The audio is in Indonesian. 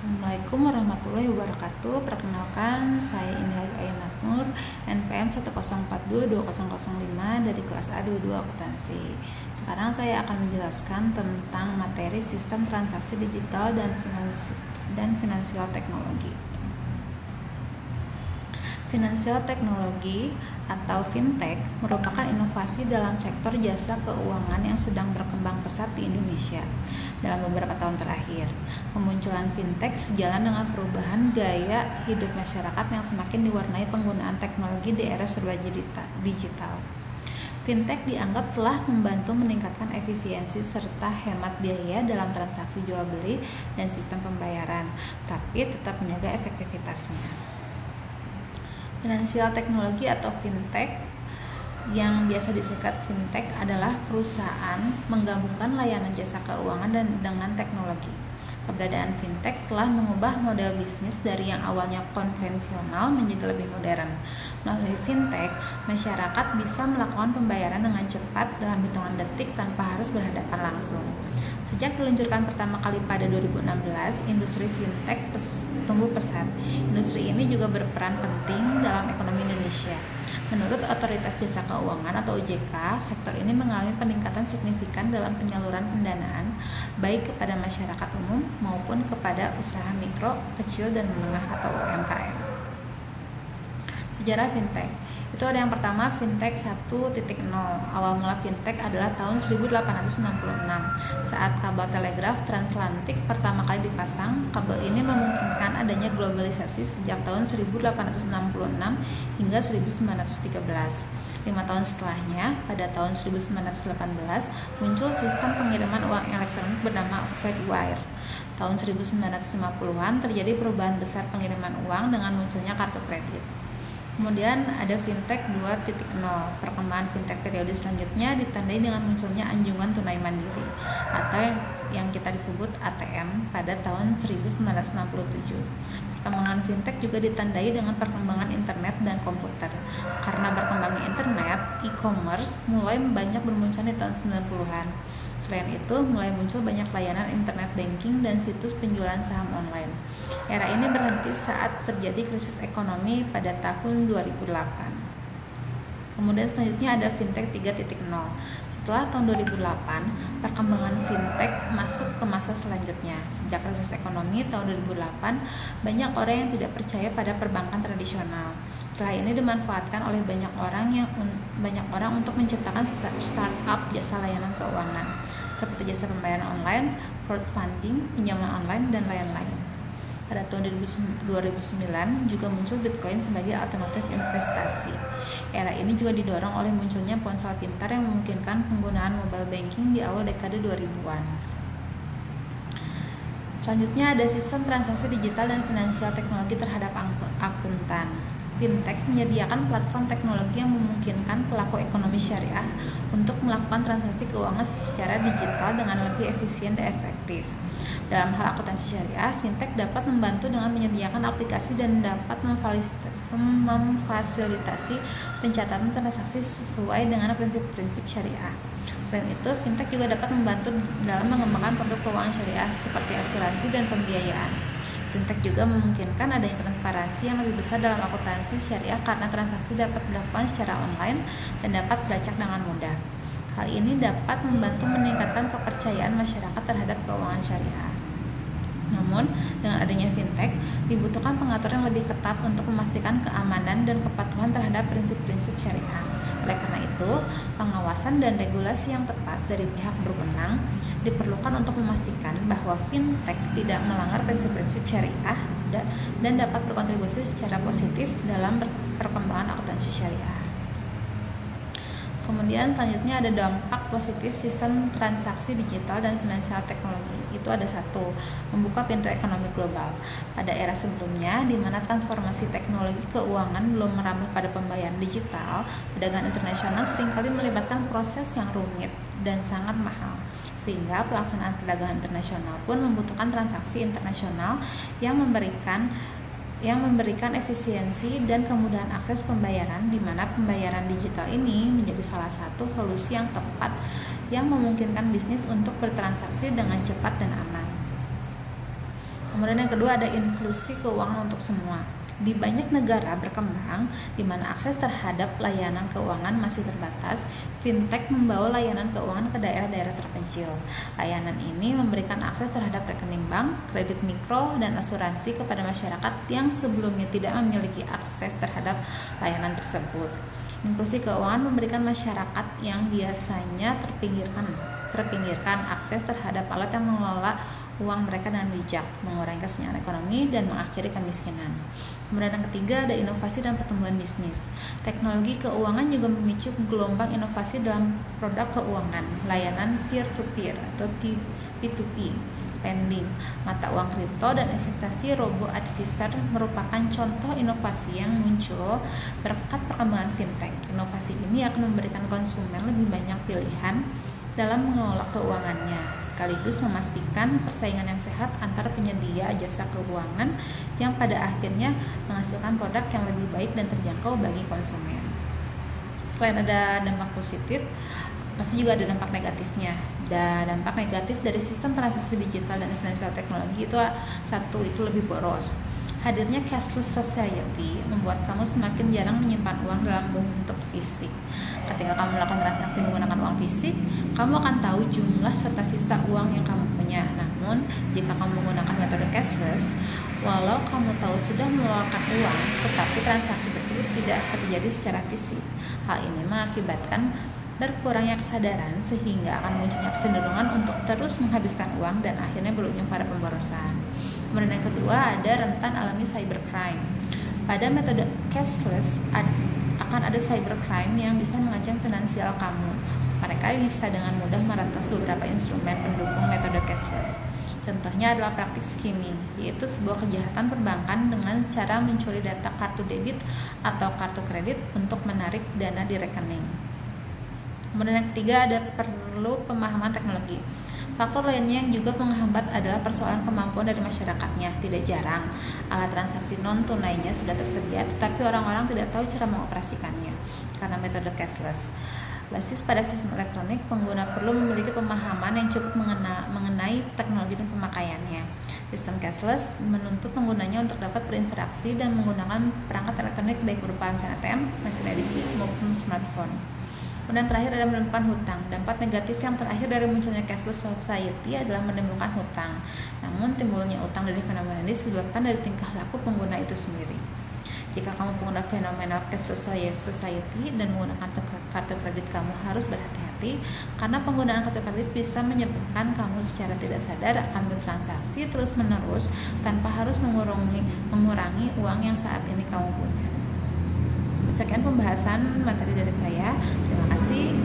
Assalamualaikum warahmatullahi wabarakatuh. Perkenalkan, saya Indah Ainat Nur, NPM 1042205 dari kelas A22 akuntansi. Sekarang saya akan menjelaskan tentang materi sistem transaksi digital dan finansial teknologi. Finansial teknologi atau fintech merupakan inovasi dalam sektor jasa keuangan yang sedang berkembang pesat di Indonesia dalam beberapa tahun terakhir. Kemunculan fintech sejalan dengan perubahan gaya hidup masyarakat yang semakin diwarnai penggunaan teknologi di era serba digital. Fintech dianggap telah membantu meningkatkan efisiensi serta hemat biaya dalam transaksi jual beli dan sistem pembayaran, tapi tetap menjaga efektivitasnya. Finansial teknologi atau fintech yang biasa disingkat fintech adalah perusahaan menggabungkan layanan jasa keuangan dengan teknologi. Keberadaan fintech telah mengubah model bisnis dari yang awalnya konvensional menjadi lebih modern. Melalui fintech, masyarakat bisa melakukan pembayaran dengan cepat dalam hitungan detik tanpa harus berhadapan langsung. Sejak diluncurkan pertama kali pada 2016, industri fintech tumbuh pesat. Industri ini juga berperan penting dalam ekonomi Indonesia. Menurut Otoritas Jasa Keuangan atau OJK, sektor ini mengalami peningkatan signifikan dalam penyaluran pendanaan baik kepada masyarakat umum maupun kepada usaha mikro, kecil, dan menengah atau UMKM. Sejarah fintech. Itu ada yang pertama, fintech 1.0. Awal mula fintech adalah tahun 1866 saat kabel telegraf transatlantik pertama kali dipasang. Kabel ini memungkinkan adanya globalisasi sejak tahun 1866 hingga 1913. 5 tahun setelahnya, pada tahun 1918, muncul sistem pengiriman uang elektronik bernama Fedwire. Tahun 1950-an terjadi perubahan besar pengiriman uang dengan munculnya kartu kredit. Kemudian ada fintech 2.0. Perkembangan fintech periode selanjutnya ditandai dengan munculnya anjungan tunai mandiri atau yang kita disebut ATM pada tahun 1967. Perkembangan fintech juga ditandai dengan perkembangan internet dan komputer. Karena berkembangnya internet, e-commerce mulai banyak bermunculan di tahun 90-an. Selain itu, mulai muncul banyak layanan internet banking dan situs penjualan saham online. Era ini berhenti saat terjadi krisis ekonomi pada tahun 2008. Kemudian selanjutnya ada fintech 3.0. Setelah tahun 2008, perkembangan fintech masuk ke masa selanjutnya. Sejak krisis ekonomi tahun 2008, banyak orang yang tidak percaya pada perbankan tradisional. Setelah ini dimanfaatkan oleh banyak orang untuk menciptakan startup jasa layanan keuangan seperti jasa pembayaran online, crowdfunding, pinjaman online, dan lain-lain. Pada tahun 2009 juga muncul Bitcoin sebagai alternatif investasi. Era ini juga didorong oleh munculnya ponsel pintar yang memungkinkan penggunaan mobile banking di awal dekade 2000-an. Selanjutnya ada sistem transaksi digital dan finansial teknologi terhadap akuntan. Fintech menyediakan platform teknologi yang memungkinkan pelaku ekonomi syariah untuk melakukan transaksi keuangan secara digital dengan lebih efisien dan efektif. Dalam hal akuntansi syariah, fintech dapat membantu dengan menyediakan aplikasi dan dapat memfasilitasi pencatatan transaksi sesuai dengan prinsip-prinsip syariah. Selain itu, fintech juga dapat membantu dalam mengembangkan produk keuangan syariah seperti asuransi dan pembiayaan. Fintech juga memungkinkan adanya transparansi yang lebih besar dalam akuntansi syariah karena transaksi dapat dilakukan secara online dan dapat dilacak dengan mudah. Hal ini dapat membantu meningkatkan kepercayaan masyarakat terhadap keuangan syariah. Namun, dengan adanya fintech, dibutuhkan pengaturan yang lebih ketat untuk memastikan keamanan dan kepatuhan terhadap prinsip-prinsip syariah. Oleh karena itu, pengawasan dan regulasi yang tepat dari pihak berwenang diperlukan untuk memastikan bahwa fintech tidak melanggar prinsip-prinsip syariah dan dapat berkontribusi secara positif dalam perkembangan akuntansi syariah. Kemudian selanjutnya ada dampak positif sistem transaksi digital dan finansial teknologi. Itu ada 1, membuka pintu ekonomi global. Pada era sebelumnya, di mana transformasi teknologi keuangan belum merambah pada pembayaran digital, perdagangan internasional seringkali melibatkan proses yang rumit dan sangat mahal. Sehingga pelaksanaan perdagangan internasional pun membutuhkan transaksi internasional yang memberikan efisiensi dan kemudahan akses pembayaran, di mana pembayaran digital ini menjadi salah satu solusi yang tepat yang memungkinkan bisnis untuk bertransaksi dengan cepat dan aman. Kemudian yang kedua ada inklusi keuangan untuk semua. Di banyak negara berkembang di mana akses terhadap layanan keuangan masih terbatas, fintech membawa layanan keuangan ke daerah-daerah terpencil. Layanan ini memberikan akses terhadap rekening bank, kredit mikro, dan asuransi kepada masyarakat yang sebelumnya tidak memiliki akses terhadap layanan tersebut. Inklusi keuangan memberikan masyarakat yang biasanya terpinggirkan akses terhadap alat yang mengelola uang mereka dengan bijak, mengurangi kesenjangan ekonomi, dan mengakhiri kemiskinan. Kemudian yang ketiga ada inovasi dan pertumbuhan bisnis. Teknologi keuangan juga memicu gelombang inovasi dalam produk keuangan, layanan peer-to-peer atau P2P, lending, mata uang kripto, dan investasi robo-advisor merupakan contoh inovasi yang muncul berkat perkembangan fintech. Inovasi ini akan memberikan konsumen lebih banyak pilihan dalam mengelola keuangannya, sekaligus memastikan persaingan yang sehat antara penyedia jasa keuangan yang pada akhirnya menghasilkan produk yang lebih baik dan terjangkau bagi konsumen. Selain ada dampak positif, pasti juga ada dampak negatifnya. Dan dampak negatif dari sistem transaksi digital dan financial teknologi itu lebih boros. Hadirnya cashless society membuat kamu semakin jarang menyimpan uang dalam bentuk fisik. Ketika kamu melakukan transaksi menggunakan uang fisik, kamu akan tahu jumlah serta sisa uang yang kamu punya. Namun, jika kamu menggunakan metode cashless, walau kamu tahu sudah mengeluarkan uang, tetapi transaksi tersebut tidak terjadi secara fisik. Hal ini mengakibatkan berkurangnya kesadaran sehingga akan munculnya kecenderungan untuk terus menghabiskan uang dan akhirnya berujung pada pemborosan. Kemudian yang kedua ada rentan alami cybercrime. Pada metode cashless akan ada cybercrime yang bisa mengancam finansial kamu. Mereka bisa dengan mudah meretas beberapa instrumen pendukung metode cashless. Contohnya adalah praktik skimming, yaitu sebuah kejahatan perbankan dengan cara mencuri data kartu debit atau kartu kredit untuk menarik dana di rekening. Kemudian yang ketiga ada perlu pemahaman teknologi. Faktor lainnya yang juga menghambat adalah persoalan kemampuan dari masyarakatnya. Tidak jarang alat transaksi non tunainya sudah tersedia, tetapi orang-orang tidak tahu cara mengoperasikannya karena metode cashless. Basis pada sistem elektronik, pengguna perlu memiliki pemahaman yang cukup mengenai teknologi dan pemakaiannya. Sistem cashless menuntut penggunanya untuk dapat berinteraksi dan menggunakan perangkat elektronik baik berupa mesin ATM, mesin edisi, maupun smartphone. Kemudian terakhir ada menimbulkan hutang. Dampak negatif yang terakhir dari munculnya cashless society adalah menimbulkan hutang. Namun timbulnya hutang dari fenomena ini disebabkan dari tingkah laku pengguna itu sendiri. Jika kamu pengguna fenomena cashless society dan menggunakan kartu kredit, kamu harus berhati-hati karena penggunaan kartu kredit bisa menyebabkan kamu secara tidak sadar akan bertransaksi terus-menerus tanpa harus mengurangi uang yang saat ini kamu punya. Sekian pembahasan materi dari saya. Terima kasih.